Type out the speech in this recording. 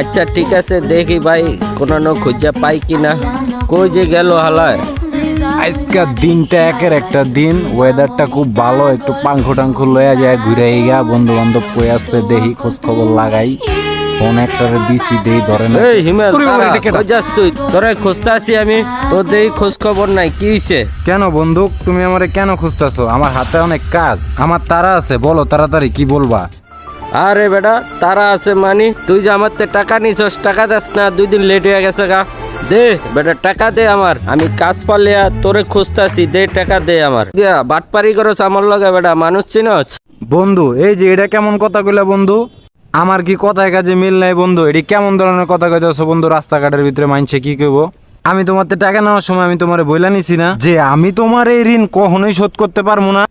আচ্ছা ঠিক আছে, দেখি ভাই কোনো খুঁজে পাই কিনা। কই যে গেল হালায়। আজকের দিনটা একের একটা দিন, ওয়েদারটা খুব ভালো, একটু পাঙ্খু টাঙ্খু লয়া যায় ঘুরে গিয়া, বন্ধু বান্ধব কই আসছে দেখি, খোঁজ খবর লাগাই। ফোন একটা দিছি দেই ধরে না। এই হিমেল, ওরে বাবা, দাঁড়া, এটা কেডা? কই যাস তুই? তোরে খুঁজতে আছি আমি, তোর দেখি খোঁজ খবর নাই, কি হইছে? কেন বন্ধু, তুমি আমারে কেন খুঁজতেছো? আমার হাতে অনেক কাজ, আমার তারা আছে, বলো তাড়াতাড়ি কি বলবা। আরে বেটা, তারা আছে মানি? তুই যে আমার টাকা নিছস, টাকা দাস না, 2 দিন লেট হয়ে গেছে গা। দে বেটা, টাকা দে আমার, আমি কাজ পালিয়া তোরে খুঁজতাছি, দে টাকা দে আমার। বাটপারি করছ আমার লগে বেটা, মানুষ চিনছ? বন্ধু এই যে এটা কেমন কথা কইলা বন্ধু? আমার কি কথায় কাজে মিল নাই বন্ধু? এটি কেমন ধরনের কথা কইতেছো বন্ধু? রাস্তাঘাটের ভিতরে মানছে কি কইব? আমি তোমার টাকা নেওয়ার সময় আমি তোমারে বইলা নিছি না যে আমি তোমার এই ঋণ কখনোই শোধ করতে পারবো না।